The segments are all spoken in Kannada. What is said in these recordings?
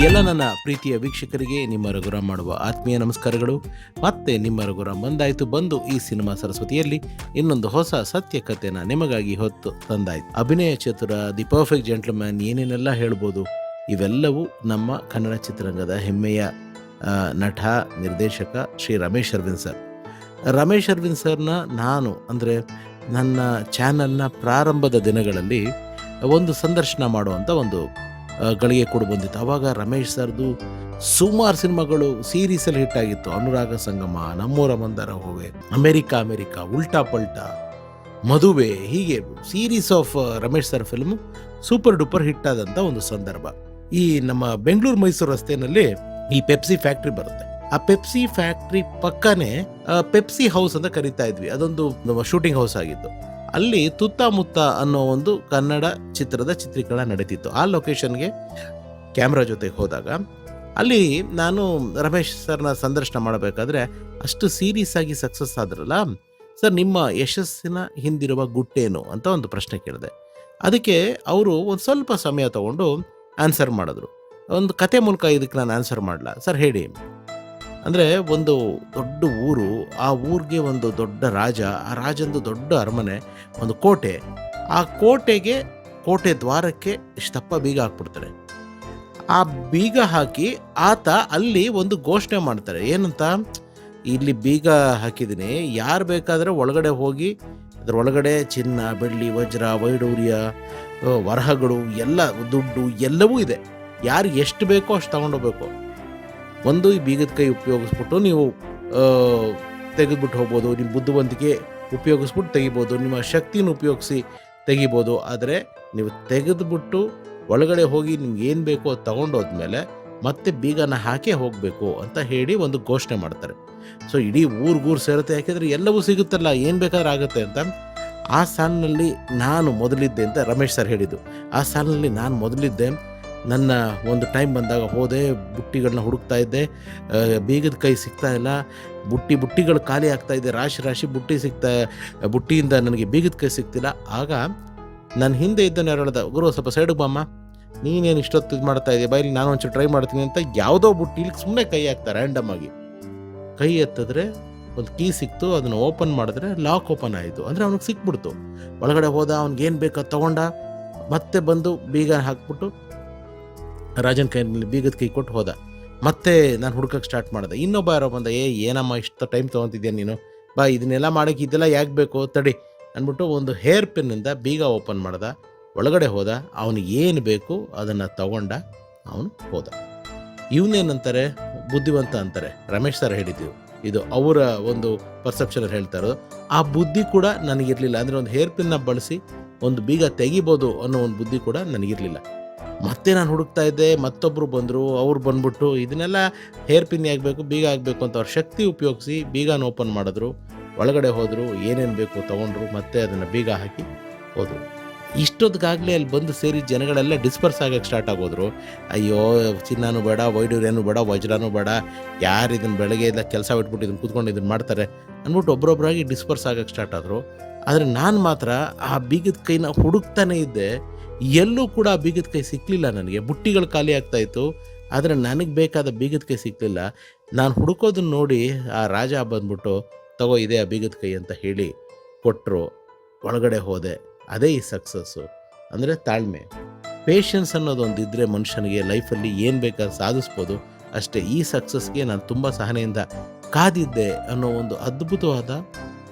ಎಲ್ಲ ನನ್ನ ಪ್ರೀತಿಯ ವೀಕ್ಷಕರಿಗೆ ನಿಮ್ಮ ರಘುರಾಮ್ ಮಾಡುವ ಆತ್ಮೀಯ ನಮಸ್ಕಾರಗಳು. ಮತ್ತೆ ನಿಮ್ಮ ರಘುರಾಮ್ ಬಂದು ಈ ಸಿನಿಮಾ ಸರಸ್ವತಿಯಲ್ಲಿ ಇನ್ನೊಂದು ಹೊಸ ಸತ್ಯ ಕಥೆನ ನಿಮಗಾಗಿ ಹೊತ್ತು ತಂದಾಯ್ತು. ಅಭಿನಯ ಚತುರ, ದಿ ಪರ್ಫೆಕ್ಟ್ ಜೆಂಟ್ಲ್ಮ್ಯಾನ್, ಏನೇನೆಲ್ಲ ಹೇಳ್ಬೋದು, ಇವೆಲ್ಲವೂ ನಮ್ಮ ಕನ್ನಡ ಚಿತ್ರರಂಗದ ಹೆಮ್ಮೆಯ ನಟ, ನಿರ್ದೇಶಕ ಶ್ರೀ ರಮೇಶ್ ಅರವಿಂದ್ ಸರ್. ರಮೇಶ್ ಅರವಿಂದ್ ಸರ್ನ ನಾನು ಅಂದರೆ ನನ್ನ ಚಾನಲ್ನ ಪ್ರಾರಂಭದ ದಿನಗಳಲ್ಲಿ ಒಂದು ಸಂದರ್ಶನ ಮಾಡುವಂಥ ಒಂದು ಗಳಿಗೆ ಕೂಡ ಬಂದಿತ್ತು. ಆವಾಗ ರಮೇಶ್ ಸರ್ದು ಸುಮಾರು ಸಿನಿಮಾಗಳು ಸೀರೀಸಲ್ಲಿ ಹಿಟ್ ಆಗಿತ್ತು. ಅನುರಾಗ ಸಂಗಮ, ನಮ್ಮೂರ ಮಂದಾರ ಹೂವೆ, ಅಮೆರಿಕಾ, ಉಲ್ಟಾ ಪಲ್ಟಾ, ಮದುವೆ, ಹೀಗೆ series of Ramesh sir film super duper hit ಆದಂಥ ಒಂದು ಸಂದರ್ಭ. ಈ ನಮ್ಮ ಬೆಂಗಳೂರು ಮೈಸೂರು ರಸ್ತೆಯಲ್ಲಿ ಈ ಪೆಪ್ಸಿ ಫ್ಯಾಕ್ಟ್ರಿ ಬರುತ್ತೆ. ಆ ಪೆಪ್ಸಿ ಫ್ಯಾಕ್ಟ್ರಿ ಪಕ್ಕನೇ ಪೆಪ್ಸಿ ಹೌಸ್ ಅಂತ ಕರಿತಾ ಇದ್ವಿ. ಅದೊಂದು ಶೂಟಿಂಗ್ ಹೌಸ್ ಆಗಿತ್ತು. ಅಲ್ಲಿ ತುತ್ತಮುತ್ತ ಅನ್ನೋ ಒಂದು ಕನ್ನಡ ಚಿತ್ರದ ಚಿತ್ರೀಕರಣ ನಡೀತಿತ್ತು. ಆ ಲೊಕೇಶನ್ಗೆ ಕ್ಯಾಮ್ರಾ ಜೊತೆಗೆ ಹೋದಾಗ ಅಲ್ಲಿ ನಾನು ರಮೇಶ್ ಸರ್ನ ಸಂದರ್ಶನ ಮಾಡಬೇಕಾದ್ರೆ ಅಷ್ಟು ಸೀರಿಯಸ್ ಆಗಿ ಸಕ್ಸಸ್ ಆದ್ರಲ್ಲ ಸರ್, ನಿಮ್ಮ ಯಶಸ್ಸಿನ ಹಿಂದಿರುವ ಗುಟ್ಟೇನು ಅಂತ ಒಂದು ಪ್ರಶ್ನೆ ಕೇಳಿದೆ. ಅದಕ್ಕೆ ಅವರು ಒಂದು ಸ್ವಲ್ಪ ಸಮಯ ತಗೊಂಡು ಆನ್ಸರ್ ಮಾಡಿದ್ರು. ಒಂದು ಕತೆ ಮೂಲಕ ಇದಕ್ಕೆ ನಾನು ಆನ್ಸರ್ ಮಾಡಲ್ಲ ಸರ್, ಹೇಳಿ ಅಂದರೆ, ಒಂದು ದೊಡ್ಡ ಊರು, ಆ ಊರಿಗೆ ಒಂದು ದೊಡ್ಡ ರಾಜ, ಆ ರಾಜಂದು ದೊಡ್ಡ ಅರಮನೆ, ಒಂದು ಕೋಟೆ. ಆ ಕೋಟೆ ದ್ವಾರಕ್ಕೆ ಇಷ್ಟಪ್ಪ ಬೀಗ ಹಾಕ್ಬಿಡ್ತಾರೆ. ಆ ಬೀಗ ಹಾಕಿ ಆತ ಅಲ್ಲಿ ಒಂದು ಘೋಷಣೆ ಮಾಡ್ತಾರೆ. ಏನಂತ, ಇಲ್ಲಿ ಬೀಗ ಹಾಕಿದ್ದೀನಿ, ಯಾರು ಬೇಕಾದರೆ ಒಳಗಡೆ ಹೋಗಿ ಅದರ ಒಳಗಡೆ ಚಿನ್ನ, ಬೆಳ್ಳಿ, ವಜ್ರ, ವೈಡೂರ್ಯ, ವರಹಗಳು, ಎಲ್ಲ ದುಡ್ಡು ಎಲ್ಲವೂ ಇದೆ. ಯಾರು ಎಷ್ಟು ಬೇಕೋ ಅಷ್ಟು ತಗೊಂಡೋಗ್ಬೇಕು. ಒಂದು ಈ ಬೀಗದ ಕೈ ಉಪಯೋಗಿಸ್ಬಿಟ್ಟು ನೀವು ತೆಗೆದ್ಬಿಟ್ಟು ಹೋಗ್ಬೋದು, ನಿಮ್ಮ ಬುದ್ಧಿವಂತಿಕೆ ಉಪಯೋಗಿಸ್ಬಿಟ್ಟು ತೆಗಿಬೋದು, ನಿಮ್ಮ ಶಕ್ತಿನ ಉಪಯೋಗಿಸಿ ತೆಗಿಬೋದು. ಆದರೆ ನೀವು ತೆಗೆದುಬಿಟ್ಟು ಒಳಗಡೆ ಹೋಗಿ ನಿಮ್ಗೆ ಏನು ಬೇಕೋ ಅದು ತಗೊಂಡೋದ್ಮೇಲೆ ಮತ್ತೆ ಬೀಗನ ಹಾಕೇ ಹೋಗಬೇಕು ಅಂತ ಹೇಳಿ ಒಂದು ಘೋಷಣೆ ಮಾಡ್ತಾರೆ. ಸೊ ಇಡೀ ಊರು ಸೇರುತ್ತೆ. ಯಾಕೆಂದರೆ ಎಲ್ಲವೂ ಸಿಗುತ್ತಲ್ಲ, ಏನು ಬೇಕಾದ್ರೂ ಆಗುತ್ತೆ ಅಂತ. ಆ ಸಾಲಿನಲ್ಲಿ ನಾನು ಮೊದಲಿದ್ದೆ ಅಂತ ರಮೇಶ್ ಸರ್ ಹೇಳಿದ್ದು. ಆ ಸಾಲಿನಲ್ಲಿ ನಾನು ಮೊದಲಿದ್ದೆ. ನನ್ನ ಒಂದು ಟೈಮ್ ಬಂದಾಗ ಹೋದೆ, ಬುಟ್ಟಿಗಳನ್ನ ಹುಡುಕ್ತಾ ಇದ್ದೆ, ಬೀಗದ ಕೈ ಸಿಗ್ತಾ ಇಲ್ಲ, ಬುಟ್ಟಿಗಳು ಖಾಲಿ ಆಗ್ತಾಯಿದ್ದೆ, ರಾಶಿ ಬುಟ್ಟಿಯಿಂದ ನನಗೆ ಬೀಗದ ಕೈ ಸಿಗ್ತಿಲ್ಲ. ಆಗ ನನ್ನ ಹಿಂದೆ ಇದ್ದನ್ನು ಯಾರು ಹೇಳ್ದ, ಗುರು ಸ್ವಲ್ಪ ಸೈಡಿಗೆ ಬಾಮ್ಮ, ನೀನೇನು ಇಷ್ಟೊತ್ತು ಇದು ಮಾಡ್ತಾ ಇದೆಯಾ, ಬೈಲಿ ನಾನು ಒಂಚೂರು ಟ್ರೈ ಮಾಡ್ತೀನಿ ಅಂತ ಯಾವುದೋ ಬುಟ್ಟಿಲಿ ಸುಮ್ಮನೆ ಕೈ ಹಾಕ್ತಾರೆ ರ್ಯಾಂಡಮ್ ಆಗಿ. ಕೈ ಎತ್ತಿದ್ರೆ ಒಂದು ಕೀ ಸಿಕ್ತು, ಅದನ್ನು ಓಪನ್ ಮಾಡಿದ್ರೆ ಲಾಕ್ ಓಪನ್ ಆಯಿತು. ಅಂದರೆ ಅವ್ನಿಗೆ ಸಿಕ್ಬಿಡ್ತು. ಒಳಗಡೆ ಹೋದ, ಅವ್ನಿಗೇನು ಬೇಕೋ ತೊಗೊಂಡ, ಮತ್ತೆ ಬಂದು ಬೀಗ ಹಾಕ್ಬಿಟ್ಟು ರಾಜನ ಕೈಯಲ್ಲಿ ಬೀಗದ ಕೈ ಕೊಟ್ಟು ಹೋದ. ಮತ್ತೆ ನಾನು ಹುಡ್ಕಕ್ಕೆ ಸ್ಟಾರ್ಟ್ ಮಾಡಿದೆ. ಇನ್ನೊಬ್ಬ ಯಾರೋ ಬಂದ, ಏನಮ್ಮ ಇಷ್ಟು ಟೈಮ್ ತೊಗೊತಿದ್ಯಾ ನೀನು, ಬಾ ಇದನ್ನೆಲ್ಲ ಮಾಡೋಕ್ಕೆ ಇದೆಲ್ಲ ಯಾಕೆ ಬೇಕು ತಡಿ ಅಂದ್ಬಿಟ್ಟು ಒಂದು ಹೇರ್ ಪಿನ್ನಿಂದ ಬೀಗ ಓಪನ್ ಮಾಡ್ದ. ಒಳಗಡೆ ಹೋದ, ಅವನಿಗೆ ಏನು ಬೇಕು ಅದನ್ನು ತಗೊಂಡ, ಅವನು ಹೋದ. ಇವನೇನಂತಾರೆ, ಬುದ್ಧಿವಂತ ಅಂತಾರೆ. ರಮೇಶ್ ಸರ್ ಹೇಳಿದ್ದೀವಿ, ಇದು ಅವರ ಒಂದು ಪರ್ಸೆಪ್ಷನಲ್ಲಿ ಹೇಳ್ತಾ ಇರೋದು. ಆ ಬುದ್ಧಿ ಕೂಡ ನನಗಿರಲಿಲ್ಲ. ಅಂದರೆ ಒಂದು ಹೇರ್ ಪಿನ್ನ ಬಳಸಿ ಒಂದು ಬೀಗ ತೆಗಿಬೋದು ಅನ್ನೋ ಒಂದು ಬುದ್ಧಿ ಕೂಡ ನನಗಿರಲಿಲ್ಲ. ಮತ್ತೆ ನಾನು ಹುಡುಕ್ತಾ ಇದ್ದೆ, ಮತ್ತೊಬ್ಬರು ಬಂದರು. ಅವ್ರು ಬಂದ್ಬಿಟ್ಟು ಇದನ್ನೆಲ್ಲ ಹೇರ್ ಪಿನ್ ಆಗಬೇಕು, ಬೀಗ ಆಗಬೇಕು ಅಂತ ಅವ್ರ ಶಕ್ತಿ ಉಪಯೋಗಿಸಿ ಬೀಗನ ಓಪನ್ ಮಾಡಿದ್ರು. ಒಳಗಡೆ ಹೋದರು, ಏನೇನು ಬೇಕು ತೊಗೊಂಡ್ರು, ಮತ್ತೆ ಅದನ್ನು ಬೀಗ ಹಾಕಿ ಹೋದರು. ಇಷ್ಟೊತ್ತಿಗಾಗಲೇ ಅಲ್ಲಿ ಬಂದು ಸೇರಿ ಜನಗಳೆಲ್ಲ ಡಿಸ್ಪರ್ಸ್ ಆಗೋಕ್ಕೆ ಸ್ಟಾರ್ಟ್ ಆಗೋದ್ರು. ಅಯ್ಯೋ, ಚಿನ್ನನೂ ಬೇಡ, ವೈಡೂರ್ಯನೂ ಬೇಡ, ವಜ್ರನೂ ಬೇಡ, ಯಾರು ಇದನ್ನು ಬೆಳಗ್ಗೆ ಎಲ್ಲ ಕೆಲಸ ಬಿಟ್ಬಿಟ್ಟು ಇದನ್ನು ಕೂತ್ಕೊಂಡು ಇದನ್ನು ಮಾಡ್ತಾರೆ ಅಂದ್ಬಿಟ್ಟು ಒಬ್ಬರೊಬ್ಬರಾಗಿ ಡಿಸ್ಪರ್ಸ್ ಆಗೋಕ್ಕೆ ಸ್ಟಾರ್ಟ್ ಆದರು. ಆದರೆ ನಾನು ಮಾತ್ರ ಆ ಬೀಗದ ಕೈನ ಹುಡುಕ್ತಾನೇ ಇದ್ದೆ. ಎಲ್ಲೂ ಕೂಡ ಆ ಬೀಗದ ಕೈ ಸಿಕ್ಕಲಿಲ್ಲ ನನಗೆ. ಬುಟ್ಟಿಗಳು ಖಾಲಿ ಆಗ್ತಾಯಿತ್ತು, ಆದರೆ ನನಗೆ ಬೇಕಾದ ಬೀಗದ ಕೈ ಸಿಕ್ಕಲಿಲ್ಲ. ನಾನು ಹುಡುಕೋದನ್ನ ನೋಡಿ ಆ ರಾಜ ಬಂದ್ಬಿಟ್ಟು, ತಗೋ ಇದೆ ಆ ಬೀಗದ ಕೈ ಅಂತ ಹೇಳಿ ಕೊಟ್ಟರು. ಒಳಗಡೆ ಹೋದೆ. ಅದೇ ಈ ಸಕ್ಸಸ್ಸು. ಅಂದರೆ ತಾಳ್ಮೆ, ಪೇಷನ್ಸ್ ಅನ್ನೋದೊಂದು ಇದ್ದರೆ ಮನುಷ್ಯನಿಗೆ ಲೈಫಲ್ಲಿ ಏನು ಬೇಕಾದ್ರೂ ಸಾಧಿಸ್ಬೋದು. ಅಷ್ಟೇ. ಈ ಸಕ್ಸಸ್ಗೆ ನಾನು ತುಂಬ ಸಹನೆಯಿಂದ ಕಾದಿದ್ದೆ ಅನ್ನೋ ಒಂದು ಅದ್ಭುತವಾದ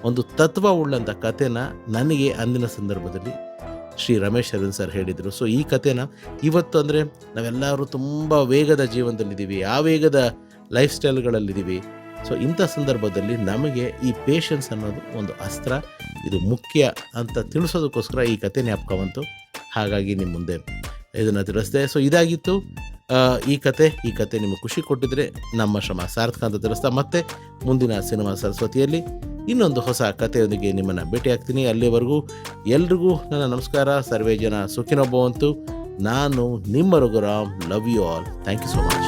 ಒಂದು ತತ್ವ ಉಳ್ಳಂಥ ಕಥೆನ ನನಗೆ ಅಂದಿನ ಸಂದರ್ಭದಲ್ಲಿ ಶ್ರೀ ರಮೇಶ್ ಅರವಿಂದ್ ಸರ್ ಹೇಳಿದರು. ಸೊ ಈ ಕಥೆನ ಇವತ್ತು, ಅಂದರೆ ನಾವೆಲ್ಲರೂ ತುಂಬ ವೇಗದ ಜೀವನದಲ್ಲಿದ್ದೀವಿ, ಆ ವೇಗದ ಲೈಫ್ ಸ್ಟೈಲ್ಗಳಲ್ಲಿದ್ದೀವಿ. ಸೊ ಇಂಥ ಸಂದರ್ಭದಲ್ಲಿ ನಮಗೆ ಈ ಪೇಷನ್ಸ್ ಅನ್ನೋದು ಒಂದು ಅಸ್ತ್ರ, ಇದು ಮುಖ್ಯ ಅಂತ ತಿಳಿಸೋದಕ್ಕೋಸ್ಕರ ಈ ಕಥೆ ಜ್ಞಾಪಕ ಬಂತು. ಹಾಗಾಗಿ ನಿಮ್ಮ ಮುಂದೆ ಇದನ್ನು ತಿಳಿಸ್ದೆ. ಸೊ ಇದಾಗಿತ್ತು ಈ ಕತೆ ನಿಮಗೆ ಖುಷಿ ಕೊಟ್ಟಿದ್ರೆ ನಮ್ಮ ಶ್ರಮ ಸಾರ್ಥಕ ಅಂತ ತಿಳಿಸ್ತಾ, ಮತ್ತೆ ಮುಂದಿನ ಸಿನಿಮಾ ಸರಸ್ವತಿಯಲ್ಲಿ ಇನ್ನೊಂದು ಹೊಸ ಕಥೆಯೊಂದಿಗೆ ನಿಮ್ಮನ್ನು ಭೇಟಿ ಆಗ್ತೀನಿ. ಅಲ್ಲಿವರೆಗೂ ಎಲ್ರಿಗೂ ನನ್ನ ನಮಸ್ಕಾರ. ಸರ್ವೇ ಜನ ಸುಖಿನೋ ಭವಂತು. ನಾನು ನಿಮ್ಮ Raghuram. Love you all. Thank you so much.